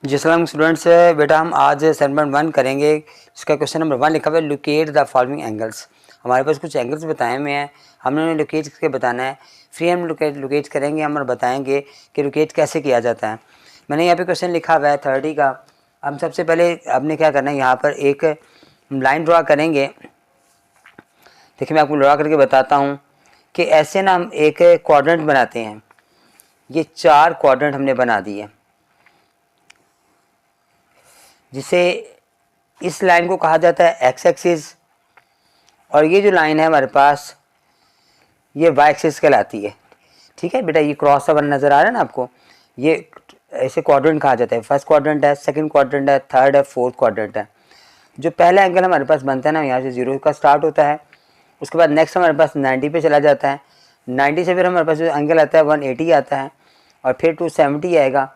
जी सलाम स्टूडेंट्स, बेटा हम आज सेगमेंट 1 करेंगे। इसका क्वेश्चन नंबर 1 लिखा हुआ है लोकेट द फॉलोइंग एंगल्स। हमारे पास कुछ एंगल्स बताए हुए हैं, हमने उन्हें लोकेट करके बताना है। फिर हम लोकेट करेंगे, हम और बताएंगे कि लोकेट कैसे किया जाता है। मैंने यहाँ पे क्वेश्चन लिखा हुआ है 30 का। हम सबसे पहले आपने क्या करना है, यहाँ पर एक लाइन ड्रा करेंगे। देखिए मैं आपको ड्रा करके बताता हूँ कि ऐसे ना हम एक क्वाड्रेंट बनाते हैं। ये 4 क्वाड्रेंट हमने बना दिए, जिसे इस लाइन को कहा जाता है एक्स एक्सिस, और ये जो लाइन है हमारे पास ये वाई एक्सिस कहलाती है। ठीक है बेटा, ये क्रॉस ओवर नज़र आ रहा है ना आपको, ये ऐसे क्वाड्रेंट कहा जाता है। फर्स्ट क्वाड्रेंट है, सेकंड क्वाड्रेंट है, थर्ड है, फोर्थ क्वाड्रेंट है। जो पहला एंगल हमारे पास बनता है ना, यहाँ से 0 का स्टार्ट होता है। उसके बाद नेक्स्ट हमारे पास 90 पे चला जाता है। 90 से फिर हमारे पास जो एंगल आता है 180 आता है, और फिर 270 आएगा,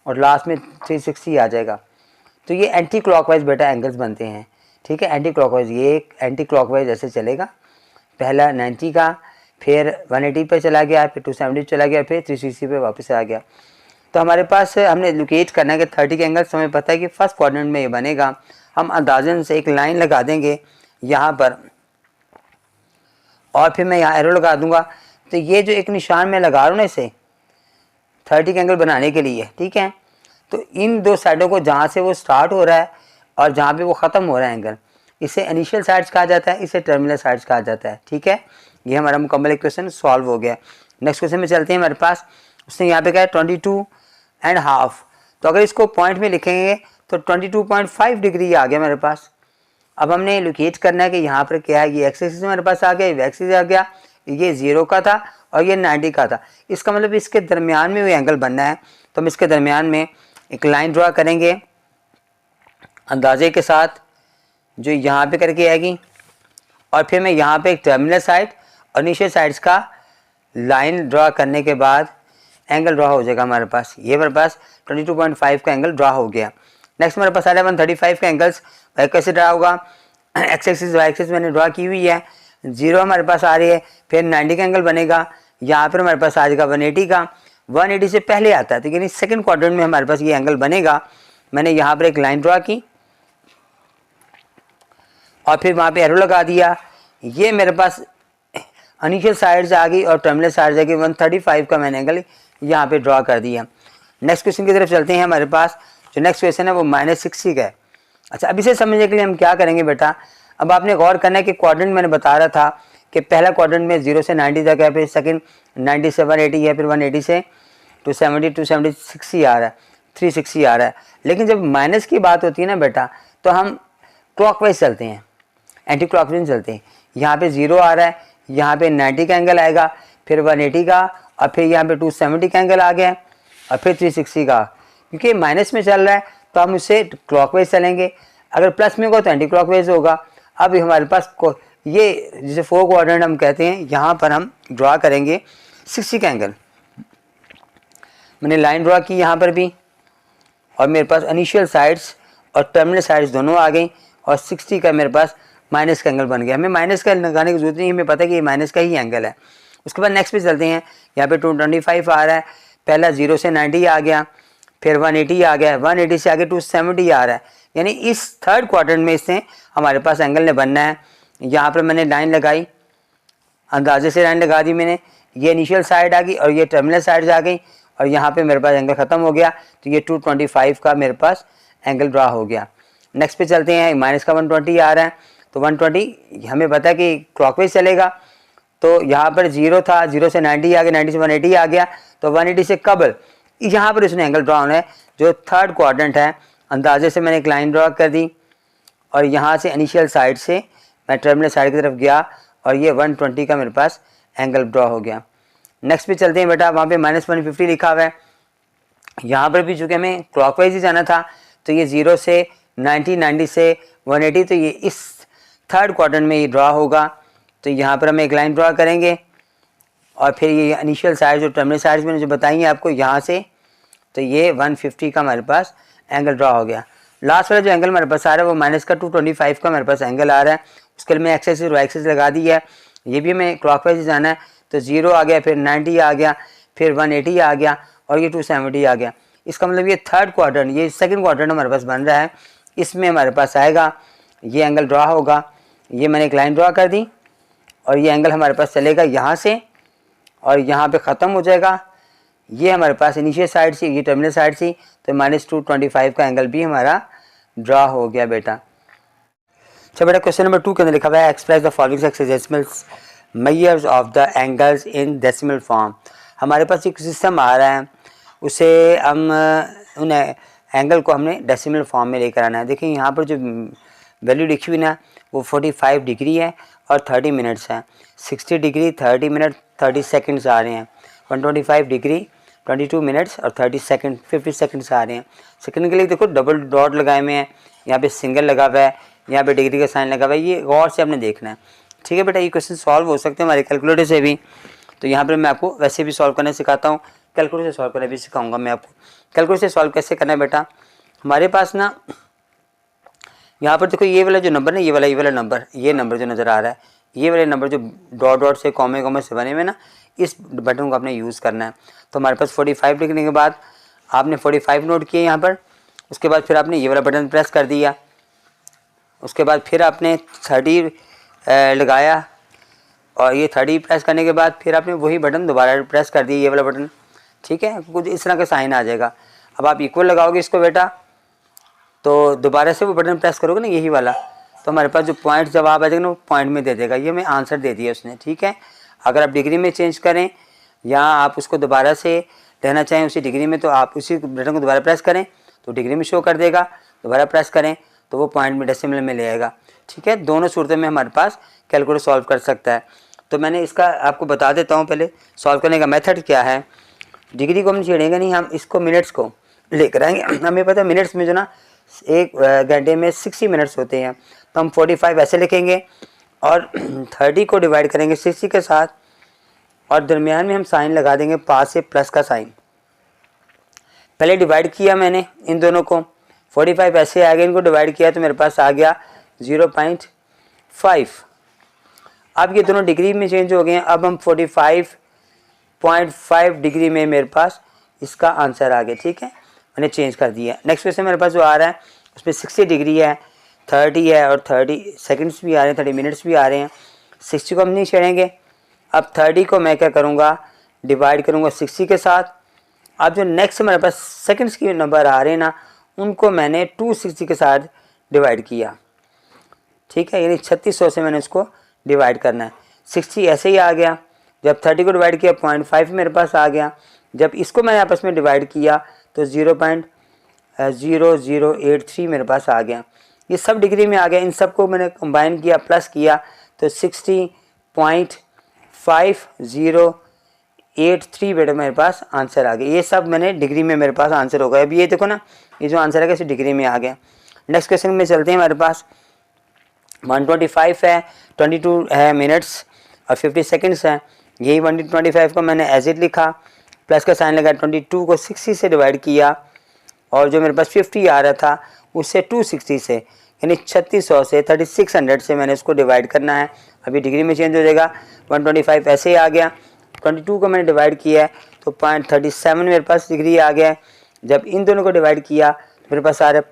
और लास्ट में 360 आ जाएगा। तो ये एंटी क्लॉकवाइज बेटा एंगल्स बनते हैं। ठीक है, एंटी क्लॉकवाइज, ये एंटी क्लॉकवाइज ऐसे चलेगा। पहला 90 का, फिर 180 पे चला गया, फिर 270 चला गया, फिर 360 पे वापस आ गया। तो हमारे पास हमने लोकेट करना है कि 30 के एंगल्स हमें पता है कि फर्स्ट क्वाड्रेंट में ये बनेगा। हम अंदाजन से एक लाइन लगा देंगे यहाँ पर, और फिर मैं यहाँ एरो लगा दूंगा। तो ये जो एक निशान मैं लगा रहा हूँ ना इसे 30 के एंगल बनाने के लिए, ठीक है, तो इन दो साइडों को जहाँ से वो स्टार्ट हो रहा है और जहाँ पे वो ख़त्म हो रहा है एंगल, इसे इनिशियल साइड्स कहा जाता है, इसे टर्मिनल साइड्स कहा जाता है। ठीक है, ये हमारा मुकम्मल क्वेश्चन सॉल्व हो गया। नेक्स्ट क्वेश्चन में चलते हैं। हमारे पास उसने यहाँ पे कहा है 22.5। तो अगर इसको पॉइंट में लिखेंगे तो 22.5 डिग्री आ गया मेरे पास। अब हमने लोकेट करना है कि यहाँ पर क्या है, ये एक्स एक्सिस मेरे पास आ गया, ये एक्सिस आ गया, ये 0 का था और ये 90 का था। इसका मतलब इसके दरमियान में वो एंगल बनना है। तो हम इसके दरमियान में एक लाइन ड्रा करेंगे अंदाजे के साथ, जो यहाँ पे करके आएगी, और फिर मैं यहाँ पे एक टर्मिनल साइड और नीचे साइड्स का लाइन ड्रा करने के बाद एंगल ड्रा हो जाएगा हमारे पास। ये मेरे पास 22.5 का एंगल ड्रा हो गया। नेक्स्ट मेरे पास आ रहा है 135 का एंगल्स। कैसे ड्रा होगा, एक्स एक्सिस वाई एक्सिस मैंने ड्रा की हुई है, 0 हमारे पास आ रही है, फिर 90 का एंगल बनेगा। यहाँ पर हमारे पास आ जाएगा 180 का, 180 से पहले आता है, तो यानी सेकंड क्वाड्रेंट में हमारे पास ये एंगल बनेगा। मैंने यहाँ पर एक लाइन ड्रा की और फिर वहाँ पे एरो लगा दिया। ये मेरे पास इनिशियल साइड्स आ गई और टर्मिनल साइड्स आ गई। 135 का मैंने एंगल यहाँ पे ड्रा कर दिया। नेक्स्ट क्वेश्चन की तरफ चलते हैं। हमारे पास जो नेक्स्ट क्वेश्चन है वो -60 का है। अच्छा, अब इसे समझने के लिए हम क्या करेंगे बेटा, अब आपने गौर करना है कि क्वाड्रेंट मैंने बता रहा था कि पहला क्वाड्रेंट में 0 से 90 तक है, फिर सेकंड 90 से 180 है, फिर 180 से 270 60 आ रहा है, 360 आ रहा है। लेकिन जब माइनस की बात होती है ना बेटा, तो हम क्लॉकवाइज चलते हैं, एंटी क्लॉकवाइज चलते हैं। यहाँ पे 0 आ रहा है, यहाँ पे 90 का एंगल आएगा, फिर 180 का, और फिर यहाँ पे 270 का एंगल आ गया, और फिर 360 का। क्योंकि माइनस में चल रहा है तो हम इससे क्लॉकवाइज चलेंगे, अगर प्लस में होगा तो एंटी क्लॉकवाइज होगा। अब हमारे पास ये जिसे 4 क्वाड्रेंट हम कहते हैं, यहाँ पर हम ड्रा करेंगे 60 का एंगल। मैंने लाइन ड्रा की यहाँ पर भी, और मेरे पास इनिशियल साइड्स और टर्मिनल साइड्स दोनों आ गई, और 60 का मेरे पास माइनस का एंगल बन गया। हमें माइनस का लगाने की जरूरत नहीं, हमें पता है कि ये माइनस का ही एंगल है। उसके बाद नेक्स्ट पे चलते हैं। यहाँ पे 225 आ रहा है, पहला 0 से 90 आ गया, फिर 180 आ गया, 180 से आगे 270 आ रहा है, यानी इस थर्ड क्वाड्रेंट में इससे हमारे पास एंगल ने बनना है। यहाँ पर मैंने लाइन लगाई, अंदाजे से लाइन लगा दी मैंने, ये इनिशियल साइड आ गई और ये टर्मिनल साइड आ गई, और यहाँ पे मेरे पास एंगल ख़त्म हो गया। तो ये 225 का मेरे पास एंगल ड्रा हो गया। नेक्स्ट पे चलते हैं। माइनस का 120 आ रहा है, तो 120 हमें पता है कि क्लॉकवाइज चलेगा। तो यहाँ पर 0 था, 0 से 90 आ गया, 90 से 180 आ गया, तो 180 से कबल यहाँ पर इसने एंगल ड्रा होना है जो थर्ड क्वाड्रेंट है। अंदाजे से मैंने एक लाइन ड्रा कर दी, और यहाँ से इनिशियल साइड से मैं टर्मिनल साइड की तरफ गया, और ये 120 का मेरे पास एंगल ड्रा हो गया। नेक्स्ट पे चलते हैं बेटा। वहाँ पे -150 लिखा हुआ है। यहाँ पर भी चूँकि हमें क्लॉकवाइज ही जाना था, तो ये 0 से 90, 90 से 180, तो ये इस थर्ड क्वाड्रेंट में ये ड्रा होगा। तो यहाँ पर हम एक लाइन ड्रा करेंगे, और फिर ये इनिशियल साइड जो टर्मिनल साइड्स मैंने जो बताई हैं आपको यहाँ से, तो ये 150 का हमारे पास एंगल ड्रा हो गया। लास्ट वाला जो एंगल हमारे पास आ रहा है वो माइनस का 225 का मेरे पास एंगल आ रहा है। उसके लिए मैं एक्स एक्सिस वाई एक्सिस लगा दी है, ये भी हमें क्लॉकवाइज जाना है। तो 0 आ गया, फिर 90 आ गया, फिर 180 आ गया, और ये 270 आ गया। इसका मतलब ये थर्ड क्वाड्रेंट, ये सेकंड क्वाड्रेंट हमारे पास बन रहा है, इसमें हमारे पास आएगा ये एंगल ड्रा होगा। ये मैंने एक लाइन ड्रा कर दी और ये एंगल हमारे पास चलेगा यहाँ से और यहाँ पे ख़त्म हो जाएगा। ये हमारे पास इनिशियल साइड से, ये टर्मिनल साइड से, तो -225 का एंगल भी हमारा ड्रा हो गया बेटा। अच्छा बेटा, क्वेश्चन नंबर 2 के अंदर लिखा हुआ है express the following hexadecimal measures of the angles in decimal form. हमारे पास एक सिस्टम आ रहा है, उसे हम उन एंगल को हमने डेसिमल फॉर्म में लेकर आना है। देखिए यहाँ पर जो वैल्यू लिखी हुई ना वो 45 डिग्री है और 30 मिनट्स है। 60 डिग्री 30 मिनट 30 सेकंड्स आ रहे हैं। 125 डिग्री 22 मिनट्स और 30 सेकंड 50 सेकंड्स आ रहे हैं। सेकंड के लिए देखो डबल डॉट लगाए हुए हैं, यहाँ पे सिंगल लगा हुआ है, यहाँ पे डिग्री का साइन लगा हुआ है। ये गौर से आपने देखना है, ठीक है बेटा। ये क्वेश्चन सॉल्व हो सकते हैं हमारे कैलकुलेटर से भी, तो यहाँ पर मैं आपको वैसे भी सॉल्व करना सिखाता हूँ, कैलकुलेटर से सॉल्व करना भी सिखाऊंगा मैं आपको। कैलकुलेटर से सॉल्व कैसे करना है बेटा, हमारे पास ना यहाँ पर देखो ये वाला जो नंबर ना, ये वाला नंबर, ये नंबर जो नज़र आ रहा है, ये वाले नंबर जो डॉट डॉट से कॉमे कॉमे से बने हुए ना, इस बटन को आपने यूज़ करना है। तो हमारे पास 45 लिखने के बाद आपने 45 नोट किए यहाँ पर, उसके बाद फिर आपने ये वाला बटन प्रेस कर दिया, उसके बाद फिर आपने 30 लगाया और ये 30 प्रेस करने के बाद फिर आपने वही बटन दोबारा प्रेस कर दिया, ये वाला बटन, ठीक है। कुछ इस तरह का साइन आ जाएगा। अब आप इक्वल लगाओगे इसको बेटा, तो दोबारा से वो बटन प्रेस करोगे ना यही वाला, तो हमारे पास जो पॉइंट जवाब आ जाएगा ना वो पॉइंट में दे देगा। ये हमें आंसर दे दिया उसने, ठीक है। अगर आप डिग्री में चेंज करें या आप उसको दोबारा से रहना चाहें उसी डिग्री में, तो आप उसी बटन को दोबारा प्रेस करें तो डिग्री में शो कर देगा, दोबारा प्रेस करें तो वो पॉइंट में डेसिमल में ले आएगा, ठीक है। दोनों सूरतों में हमारे पास कैलकुलेटर सॉल्व कर सकता है। तो मैंने इसका आपको बता देता हूँ पहले सॉल्व करने का मेथड क्या है। डिग्री को हम छेड़ेंगे नहीं, हम इसको मिनट्स को लेकर आएंगे। हमें पता है मिनट्स में जो ना एक घंटे में 60 मिनट्स होते हैं, तो हम 45 ऐसे लिखेंगे और 30 को डिवाइड करेंगे 60 के साथ और दरमियान में हम साइन लगा देंगे पास से प्लस का साइन। पहले डिवाइड किया मैंने इन दोनों को, 45 ऐसे आ गए, इनको डिवाइड किया तो मेरे पास आ गया 0.5। अब ये दोनों डिग्री में चेंज हो गए हैं। अब हम 45.5 डिग्री में मेरे पास इसका आंसर आ गया, ठीक है, मैंने चेंज कर दिया। नेक्स्ट क्वेश्चन मेरे पास जो आ रहा है उसमें 60 डिग्री है, 30 है और 30 सेकंड्स भी आ रहे हैं, 30 मिनट्स भी आ रहे हैं। 60 को हम नहीं छेड़ेंगे। अब 30 को मैं क्या करूँगा, डिवाइड करूँगा 60 के साथ। अब जो नेक्स्ट हमारे पास सेकंड्स के नंबर आ रहे हैं ना, उनको मैंने 260 के साथ डिवाइड किया, ठीक है, यानी 3600 से मैंने उसको डिवाइड करना है। 60 ऐसे ही आ गया। जब 30 को डिवाइड किया 0.5 मेरे पास आ गया। जब इसको मैंने आपस में डिवाइड किया तो 0.0083 मेरे पास आ गया। ये सब डिग्री में आ गया। इन सब को मैंने कंबाइन किया, प्लस किया तो 60.5083 बेटा मेरे पास आंसर आ गया। ये सब मैंने डिग्री में मेरे पास आंसर हो गया। अभी ये देखो ना, ये जो आंसर है इसे डिग्री में आ गया। नेक्स्ट क्वेश्चन में चलते हैं। हमारे पास 125 है, 22 है मिनट्स और 50 सेकंड्स है। यही 125 को मैंने एज इट लिखा, प्लस का साइन लगा, 22 को 60 से डिवाइड किया और जो मेरे पास 50 आ रहा था उससे 260 से, यानी 3600 से 3600 से मैंने इसको डिवाइड करना है। अभी डिग्री में चेंज हो जाएगा। 125 ऐसे ही आ गया। 22 को मैंने डिवाइड किया है तो 0.37 मेरे पास डिग्री आ गया है। जब इन दोनों को डिवाइड किया तो मेरे पास आ रहा है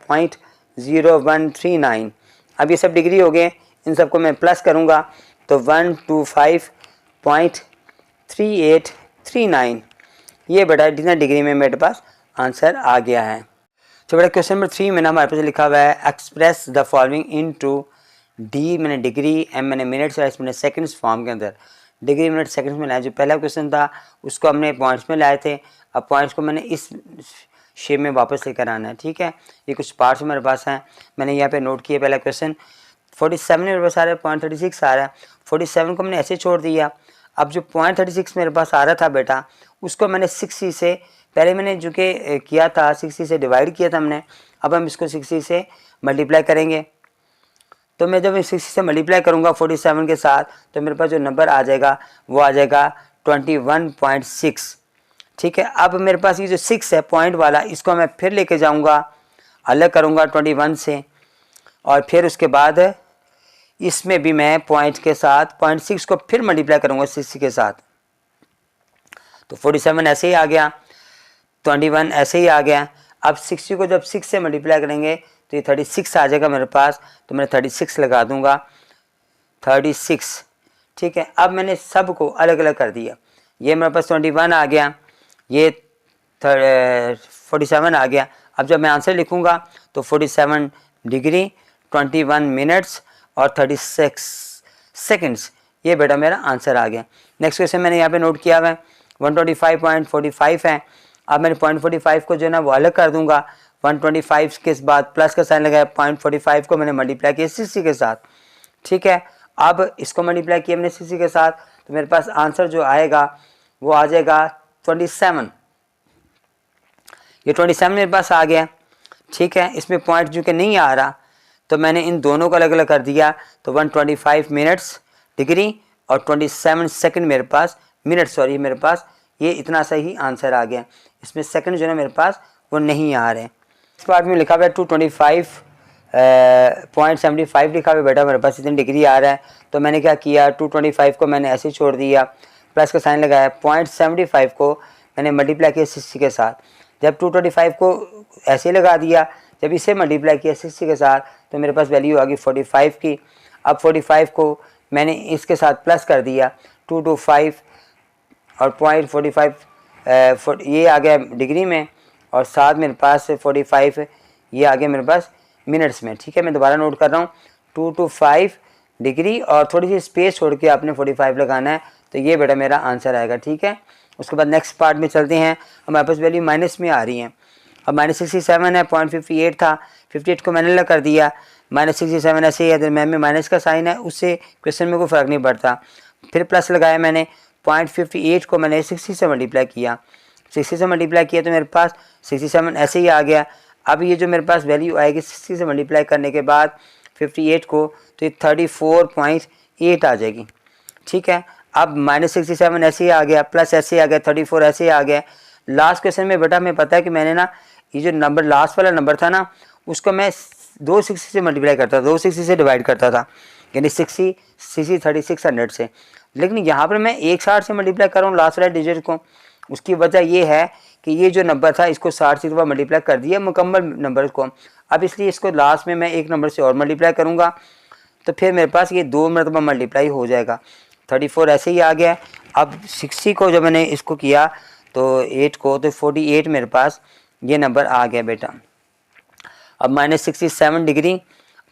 0.0139। अब ये सब डिग्री हो गए, इन सबको मैं प्लस करूँगा तो 125.3839। ये बेटा जितना डिग्री में मेरे पास आंसर आ गया है। तो बेटा क्वेश्चन नंबर 3 में ना हमारे पास लिखा हुआ है express the following into D मैंने डिग्री, एम मैंने मिनट्स और एस मैंने सेकंड्स फॉर्म के अंदर डिग्री मिनट सेकंड्स में लाया। जो पहला क्वेश्चन था उसको हमने पॉइंट्स में लाए थे, अब पॉइंट्स को मैंने इस शेप में वापस लेकर आना है, ठीक है। ये कुछ पार्ट्स मेरे पास हैं, मैंने यहाँ पे नोट किया। पहला क्वेश्चन 47 मेरे पास आ रहा है, 0.36 आ रहा है। 47 को मैंने ऐसे छोड़ दिया। अब जो 0.36 मेरे पास आ रहा था बेटा, उसको मैंने 60 से, पहले मैंने जो कि किया था 60 से डिवाइड किया था हमने, अब हम इसको 60 से मल्टीप्लाई करेंगे। तो मैं जब 60 से मल्टीप्लाई करूँगा 47 के साथ तो मेरे पास जो नंबर आ जाएगा वो आ जाएगा 21.6, ठीक है। अब मेरे पास ये जो 6 है पॉइंट वाला, इसको मैं फिर लेके जाऊँगा, अलग करूँगा 21 से, और फिर उसके बाद इसमें भी मैं पॉइंट के साथ 0.6 को फिर मल्टीप्लाई करूँगा 60 के साथ, तो 47 ऐसे ही आ गया। 21 ऐसे ही आ गया। अब 60 को जब 6 से मल्टीप्लाई करेंगे तो ये 36 आ जाएगा मेरे पास, तो मैं 36 लगा दूंगा, 36। ठीक है, अब मैंने सब को अलग अलग कर दिया। ये मेरे पास 21 आ गया, ये 47 आ गया। अब जब मैं आंसर लिखूंगा तो 47 डिग्री 21 मिनट्स और 36 सेकंड्स, ये बेटा मेरा आंसर आ गया। नेक्स्ट क्वेश्चन मैंने यहाँ पे नोट किया हुआ है 125.45 है। अब मैंने 0.45 को जो है ना वो अलग कर दूंगा, 125 के बाद प्लस का साइन लगाया, 0.45 को मैंने मल्टीप्लाई किया 60 के साथ। ठीक है, अब इसको मल्टीप्लाई किया मैंने 60 के साथ, तो मेरे पास आंसर जो आएगा वो आ जाएगा 27। ये 27 मेरे पास आ गया। ठीक है, इसमें पॉइंट जो कि नहीं आ रहा तो मैंने इन दोनों को अलग अलग कर दिया, तो 125 मिनट्स डिग्री और 27 सेकंड मेरे पास, मिनट सॉरी, मेरे पास ये इतना सही आंसर आ गया। इसमें सेकंड जो है मेरे पास वो नहीं आ रहे। इस पार्ट में लिखा हुआ है 225.75 लिखा हुआ है बेटा, मेरे पास इतनी डिग्री आ रहा है। तो मैंने क्या किया, 225 को मैंने ऐसे छोड़ दिया, प्लस का साइन लगाया, 0.75 को मैंने मल्टीप्लाई किया 60 के साथ। जब 225 को ऐसे लगा दिया, जब इसे मल्टीप्लाई किया 60 के साथ, तो मेरे पास वैल्यू आ गई 45 की। अब 45 को मैंने इसके साथ प्लस कर दिया, 225 और 0.45 ये आ गया डिग्री में, और साथ मेरे पास 45 ये आ गया मेरे पास मिनट्स में। ठीक है, मैं दोबारा नोट कर रहा हूँ, 225 डिग्री और थोड़ी सी स्पेस छोड़ के आपने 45 लगाना है, तो ये बेटा मेरा आंसर आएगा। ठीक है, उसके बाद नेक्स्ट पार्ट में चलते हैं। हमारे पास वैल्यू माइनस में आ रही है। अब -67 है, 0.58 था, 58 को मैंने अलग कर दिया, -67 ऐसे ही है, तो में माइनस का साइन है, उससे क्वेश्चन में कोई फ़र्क नहीं पड़ता। फिर प्लस लगाया मैंने, 0.58 को मैंने 60 से मल्टीप्लाई किया, 60 से मल्टीप्लाई किया तो मेरे पास 67 ऐसे ही आ गया। अब ये जो मेरे पास वैल्यू आएगी 60 से मल्टीप्लाई करने के बाद 58 को, तो ये 34.8 आ जाएगी। ठीक है, अब -67 ऐसे ही आ गया, प्लस ऐसे आ गया, 34 ऐसे ही आ गया। लास्ट क्वेश्चन में बेटा मैं पता है कि मैंने ना ये जो नंबर लास्ट वाला नंबर था ना, उसको मैं 260 से मल्टीप्लाई करता था, 260 से डिवाइड करता था, यानी 60 3600 से। लेकिन यहाँ पर मैं 160 से मल्टीप्लाई कर रहा हूँ लास्ट वाला डिजिट को। उसकी वजह ये है कि ये जो नंबर था इसको 60 से मल्टीप्लाई कर दिया मुकम्मल नंबर को। अब इसलिए इसको लास्ट में मैं एक नंबर से और मल्टीप्लाई करूँगा, तो फिर मेरे पास ये 2 मरतबा मल्टीप्लाई हो जाएगा। 34 ऐसे ही आ गया। अब 60 को जब मैंने इसको किया तो 8 को, तो 48 मेरे पास ये नंबर आ गया बेटा। अब -67 डिग्री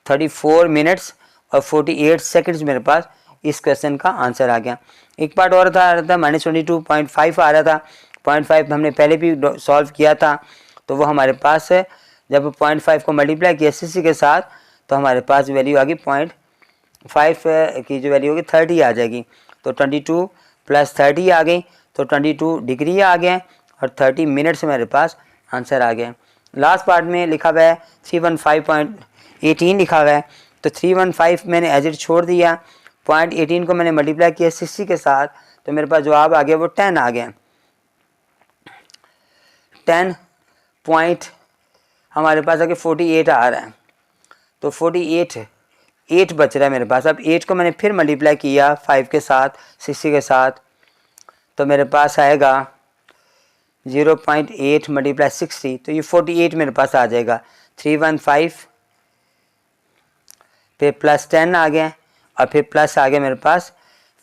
34 मिनट्स और 48 सेकंड्स मेरे पास इस क्वेश्चन का आंसर आ गया। एक पार्ट और था -22.5 आ रहा था, 0.5 हमने पहले भी सॉल्व किया था, तो वो हमारे पास जब 0.5 को मल्टीप्लाई किया 60 के साथ, तो हमारे पास वैल्यू आ गई 0.5 की जो वैल्यू होगी 30 आ जाएगी। तो 22 + 30 आ गई, तो 22 डिग्री आ गया और 30 मिनट्स मेरे पास आंसर आ गया। लास्ट पार्ट में लिखा हुआ है 315.18 लिखा हुआ है, तो 315 मैंने एज इट छोड़ दिया, 0.18 को मैंने मल्टीप्लाई किया 60 के साथ, तो मेरे पास जवाब आ गया वो 10 आ गया। 10 पॉइंट हमारे पास आगे 48 आ रहा है, तो 48 8 बच रहा है मेरे पास। अब 8 को मैंने फिर मल्टीप्लाई किया 5 के साथ 60 के साथ, तो मेरे पास आएगा 0.8 × 60, तो ये 48 मेरे पास आ जाएगा। 315 फिर +10 आ गया और फिर प्लस आ गया मेरे पास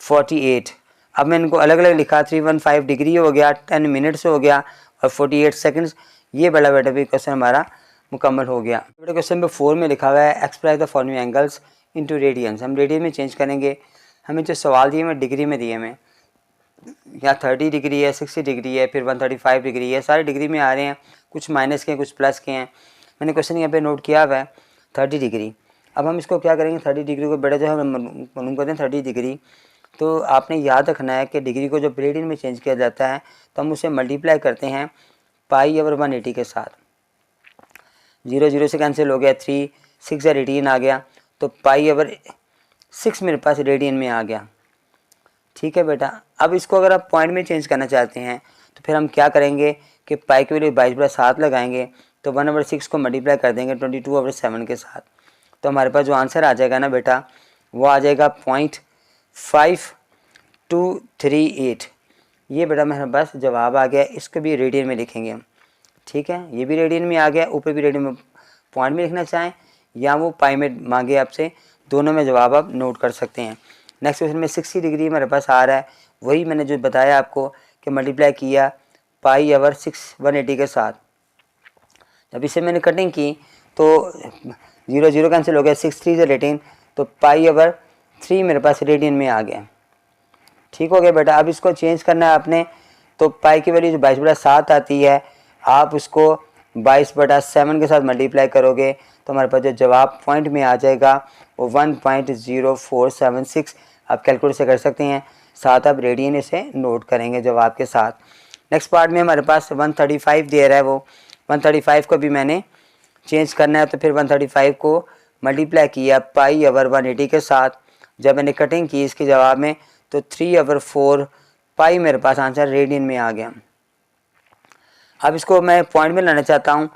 48। अब मैंने इनको अलग अलग लिखा, 315 डिग्री हो गया, 10 मिनट्स हो गया और 48 सेकंड्स। ये बड़ा बेटा भी क्वेश्चन हमारा मुकम्मल हो गया। बेटा क्वेश्चन नंबर 4 में लिखा हुआ है express the following angles into radiance. हम रेडियन में चेंज करेंगे। हमें जो सवाल दिए मैं डिग्री में दिए मैं, यहाँ 30 डिग्री है, 60 डिग्री है, फिर 135 डिग्री है, सारे डिग्री में आ रहे हैं, कुछ माइनस के हैं कुछ प्लस के हैं। मैंने क्वेश्चन यहाँ पे नोट किया हुआ है 30 डिग्री। अब हम इसको क्या करेंगे, 30 डिग्री को बेटा जो है मालूम करते हैं 30 डिग्री, तो आपने याद रखना है कि डिग्री को जब रेडियन में चेंज किया जाता है तो हम उसे मल्टीप्लाई करते हैं π/180 के साथ। 0 0 से कैंसिल हो गया, 3 6 18 आ गया, तो π/6 मेरे पास रेडियन में आ गया। ठीक है बेटा, अब इसको अगर आप पॉइंट में चेंज करना चाहते हैं तो फिर हम क्या करेंगे कि पाई के लिए 22/7 लगाएंगे, तो 1/6 को मल्टीप्लाई कर देंगे 22/7 के साथ, तो हमारे पास जो आंसर आ जाएगा ना बेटा वो आ जाएगा 0.5238। ये बेटा मेरे पास जवाब आ गया। इसको भी रेडियन में लिखेंगे हम। ठीक है, ये भी रेडियन में आ गया, ऊपर भी रेडियन में पॉइंट में लिखना चाहें या वो पाई में मांगे आपसे, दोनों में जवाब आप नोट कर सकते हैं। नेक्स्ट क्वेश्चन में 60 डिग्री हमारे पास आ रहा है, वही मैंने जो बताया आपको कि मल्टीप्लाई किया पाई ओवर 180 के साथ। जब इसे मैंने कटिंग की तो 0 0 कैंसिल हो गया, 6 3 से रेडियन, तो पाई ओवर 3 मेरे पास रेडियन में आ गया। ठीक हो गया बेटा। अब इसको चेंज करना है आपने, तो पाई की वैल्यू जो 22/7 आती है, आप उसको 22/7 के साथ मल्टीप्लाई करोगे तो हमारे पास जो जवाब पॉइंट में आ जाएगा वो 1.0476 आप कैलकुलेट से कर सकते हैं, साथ आप रेडियन इसे नोट करेंगे जवाब के साथ। नेक्स्ट पार्ट में हमारे पास 135 दे रहा है, वो 135 को भी मैंने चेंज करना है, तो फिर 135 को मल्टीप्लाई किया पाई ओवर 180 के साथ। जब मैंने कटिंग की इसके जवाब में तो 3/4 पाई मेरे पास आंसर रेडियन में आ गया। अब इसको मैं पॉइंट में लाना चाहता हूँ,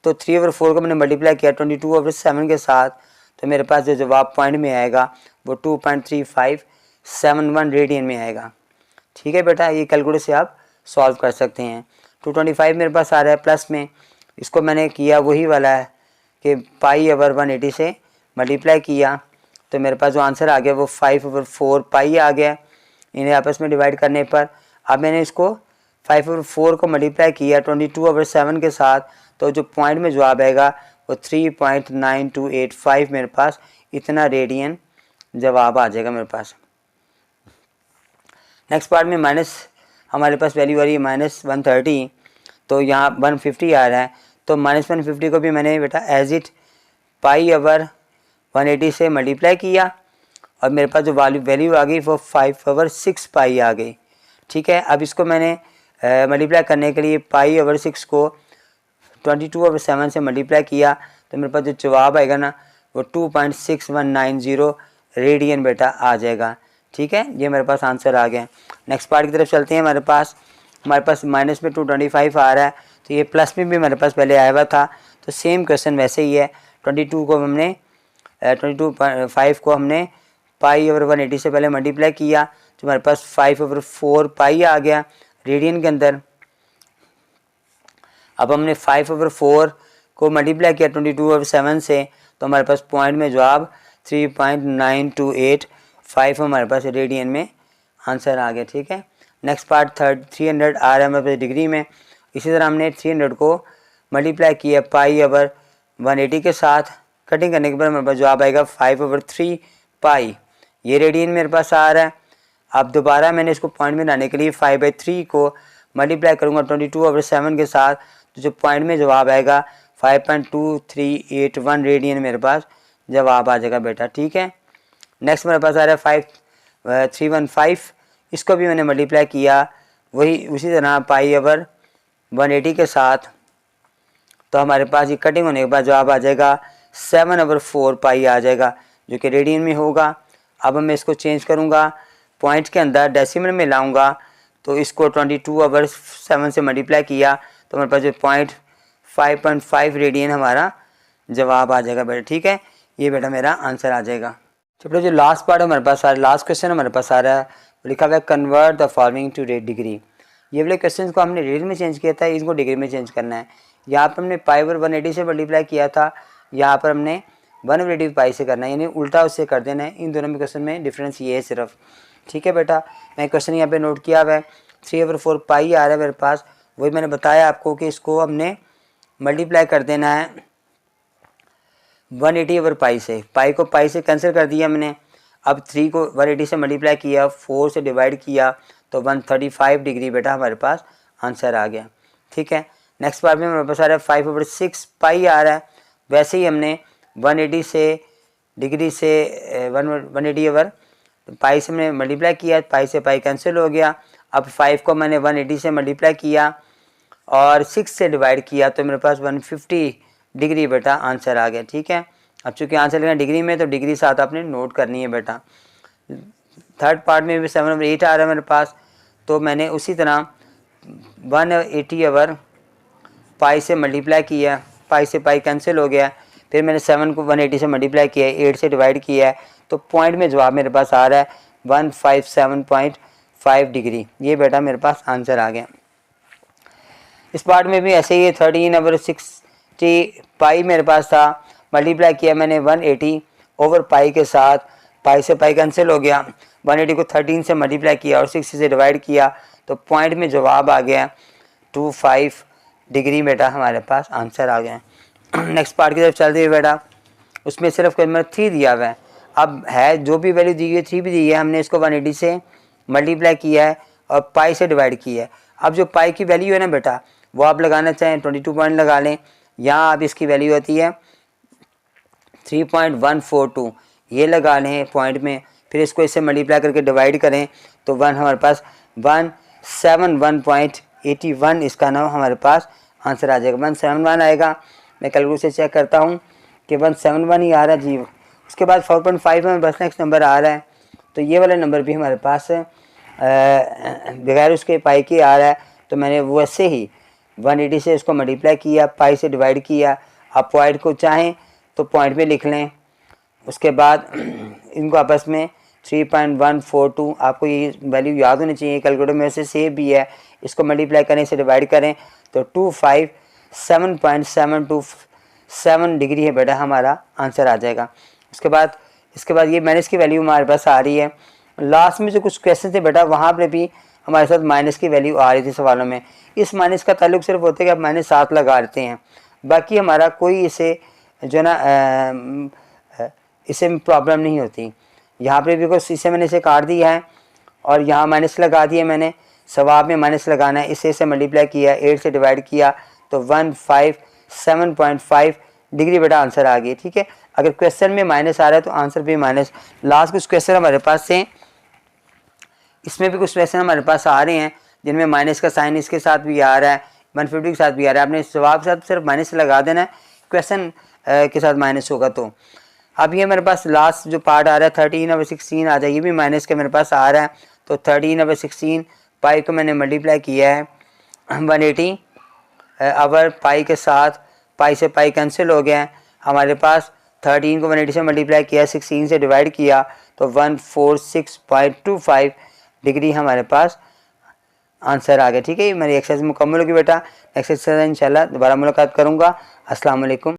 तो 3/4 को मैंने मल्टीप्लाई किया 22/7 के साथ, तो मेरे पास जो जवाब पॉइंट में आएगा वो 2.3571 रेडियन में आएगा। ठीक है बेटा, ये कैलकुलेटर से आप सॉल्व कर सकते हैं। 225 मेरे पास आ रहा है प्लस में, इसको मैंने किया वही वाला है कि पाई ओवर 180 से मल्टीप्लाई किया, तो मेरे पास जो आंसर आ गया वो 5/4 पाई आ गया इन्हें आपस में डिवाइड करने पर। अब मैंने इसको 5/4 को मल्टीप्लाई किया 22/7 के साथ, तो जो पॉइंट में जवाब आएगा वो 3.9285 मेरे पास इतना रेडियन जवाब आ जाएगा मेरे पास। नेक्स्ट पार्ट में माइनस हमारे पास वैल्यू आ रही है -130, तो यहाँ 150 आ रहा है, तो -150 को भी मैंने बेटा एज इट पाई ओवर 180 से मल्टीप्लाई किया और मेरे पास जो वैल्यू आ गई वो 5/6 पाई आ गई। ठीक है, अब इसको मैंने मल्टीप्लाई करने के लिए पाई ओवर 6 को 22/7 से मल्टीप्लाई किया, तो मेरे पास जो जवाब आएगा ना वो 2.6190 रेडियन बेटा आ जाएगा। ठीक है, ये मेरे पास आंसर आ गया। नेक्स्ट पार्ट की तरफ चलते हैं। हमारे पास माइनस में 225 आ रहा है, तो ये प्लस में भी मेरे पास पहले आया हुआ था, तो सेम क्वेश्चन वैसे ही है। 22.5 को हमने पाई ओवर 180 से पहले मल्टीप्लाई किया, तो हमारे पास 5/4 पाई आ गया रेडियन के अंदर। अब हमने 5/4 को मल्टीप्लाई किया 22/7 से, तो हमारे पास पॉइंट में जवाब 3.9285 हमारे पास रेडियन में आंसर आ गया। ठीक है, नेक्स्ट पार्ट 300 आ रहा है हमारे पास डिग्री में। इसी तरह हमने 300 को मल्टीप्लाई किया पाई ओवर 180 के साथ, कटिंग करने के बाद हमारे पास जवाब आएगा 5/3 पाई, ये रेडियन मेरे पास आ रहा है। अब दोबारा मैंने इसको पॉइंट में लाने के लिए 5/3 को मल्टीप्लाई करूँगा 22/7 के साथ, तो जो पॉइंट में जवाब आएगा 5.2381 रेडियन मेरे पास जवाब आ जाएगा बेटा। ठीक है, नेक्स्ट मेरे पास आ रहा है 5315, इसको भी मैंने मल्टीप्लाई किया वही उसी तरह पाई ओवर 180 के साथ, तो हमारे पास ये कटिंग होने के बाद जवाब आ जाएगा 7/4 पाई आ जाएगा जो कि रेडियन में होगा। अब मैं इसको चेंज करूँगा, पॉइंट के अंदर डेसिमल में लाऊंगा, तो इसको 22/7 से मल्टीप्लाई किया, तो हमारे पास जो पॉइंट 5.5 रेडियन हमारा जवाब आ जाएगा बेटा। ठीक है, ये बेटा मेरा आंसर आ जाएगा। चलो जो लास्ट पार्ट हमारे पास आ रहा है, लास्ट क्वेश्चन हमारे पास आ रहा है, लिखा हुआ है convert the following two degree. ये वाले क्वेश्चन को हमने रेडियन में चेंज किया था, इसको डिग्री में चेंज करना है। यहाँ पर हमने पाई ओवर 180 से मल्टीप्लाई किया था, यहाँ पर हमने 1/80 पाई से करना है, यानी उल्टा उससे कर देना है। इन दोनों में क्वेश्चन में डिफरेंस ये है सिर्फ। ठीक है बेटा, मैं क्वेश्चन यहाँ पे नोट किया हुआ है, 3/4 पाई आ रहा है मेरे पास, वही मैंने बताया आपको कि इसको हमने मल्टीप्लाई कर देना है 180 ओवर पाई से। पाई को पाई से कैंसिल कर दिया मैंने, अब 3 को 180 से मल्टीप्लाई किया, 4 से डिवाइड किया, तो 135 डिग्री बेटा हमारे पास आंसर आ गया। ठीक है, नेक्स्ट पार्ट में हमारे पास आ रहा है 5/6 पाई आ रहा है, वैसे ही हमने 180 से डिग्री से 180 ओवर पाई से मैंने मल्टीप्लाई किया, पाई से पाई कैंसिल हो गया। अब 5 को मैंने 180 से मल्टीप्लाई किया और 6 से डिवाइड किया, तो मेरे पास 150 डिग्री बेटा आंसर आ गया। ठीक है, अब चूँकि आंसर लेना डिग्री में, तो डिग्री साथ आपने नोट करनी है बेटा। थर्ड पार्ट में भी 7/8 आ रहा है मेरे पास, तो मैंने उसी तरह 180 ओवर पाई से मल्टीप्लाई किया, पाई से पाई कैंसिल हो गया, फिर मैंने 7 को 180 से मल्टीप्लाई किया, 8 से डिवाइड किया है, तो पॉइंट में जवाब मेरे पास आ रहा है 157.5 डिग्री, ये बेटा मेरे पास आंसर आ गया। इस पार्ट में भी ऐसे ही 13/60 पाई मेरे पास था, मल्टीप्लाई किया मैंने 180 ओवर पाई के साथ, पाई से पाई कैंसिल हो गया, 180 को 13 से मल्टीप्लाई किया और 60 से डिवाइड किया, तो पॉइंट में जवाब आ गया 25 डिग्री बेटा, हमारे पास आंसर आ गया। नेक्स्ट पार्ट की तरफ चलते हुए बेटा, उसमें सिर्फ क्वेश्चन 3 दिया हुआ है। अब है जो भी वैल्यू दी है 3 भी दी है, हमने इसको 180 से मल्टीप्लाई किया है और पाई से डिवाइड किया है। अब जो पाई की वैल्यू है ना बेटा, वो आप लगाना चाहें 22 पॉइंट लगा लें, यहाँ आप इसकी वैल्यू होती है 3.142, ये लगा लें पॉइंट में, फिर इसको इससे मल्टीप्लाई करके डिवाइड करें तो हमारे पास 171.81 इसका नाम हमारे पास आंसर आ जाएगा। 171 आएगा, मैं कैलकुलेटर से चेक करता हूँ कि 171 ही आ रहा है जी। उसके बाद 4.5 में बस नेक्स्ट नंबर आ रहा है, तो ये वाला नंबर भी हमारे पास बगैर उसके पाई के आ रहा है, तो मैंने वैसे ही 180 से इसको मल्टीप्लाई किया, पाई से डिवाइड किया। आप पॉइंट को चाहें तो पॉइंट में लिख लें, उसके बाद इनको आपस में 3.142, आपको ये वैल्यू याद होनी चाहिए, कैलकुलेटर में से सेव भी है, इसको मल्टीप्लाई करें, इसे डिवाइड करें तो 257.727 डिग्री है बेटा, हमारा आंसर आ जाएगा। इसके बाद ये माइनस की वैल्यू हमारे पास आ रही है। लास्ट में जो कुछ क्वेश्चन थे बेटा, वहाँ पर भी हमारे साथ माइनस की वैल्यू आ रही थी सवालों में। इस माइनस का ताल्लुक सिर्फ होता है कि आप -7 लगा देते हैं, बाकी हमारा कोई इसे जो ना इससे प्रॉब्लम नहीं होती। यहाँ पे भी कुछ इसे मैंने इसे काट दिया है और यहाँ माइनस लगा दिया मैंने, सवाब में माइनस लगाना है, इसे मल्टीप्लाई किया, 8 से डिवाइड किया तो 157.5 डिग्री बेटा आंसर आ गई। ठीक है, अगर क्वेश्चन में माइनस आ रहा है तो आंसर भी माइनस। लास्ट कुछ क्वेश्चन हमारे पास से, इसमें भी कुछ क्वेश्चन हमारे पास आ रहे हैं जिनमें माइनस का साइन इसके साथ भी आ रहा है, 150 के साथ भी आ रहा है। आपने जवाब के साथ सिर्फ माइनस लगा देना है, क्वेश्चन के साथ माइनस होगा। तो अब ये मेरे पास लास्ट जो पार्ट आ रहा है 13/16 आ जाए, ये भी माइनस के मेरे पास आ रहा है, तो 13/16 पाई को मैंने मल्टीप्लाई किया है 180 अवर पाई के साथ, पाई से पाई कैंसिल हो गया है, हमारे पास 13 को 180 से मल्टीप्लाई किया, 16 से डिवाइड किया तो 146.25 डिग्री हमारे पास आंसर आ गया। ठीक है, ये मेरी एक्सरसाइज मुकम्मल होगी बेटा। नेक्स्ट एक्सरसाइज इंशाल्लाह दोबारा मुलाकात करूँगा। अस्सलाम वालेकुम।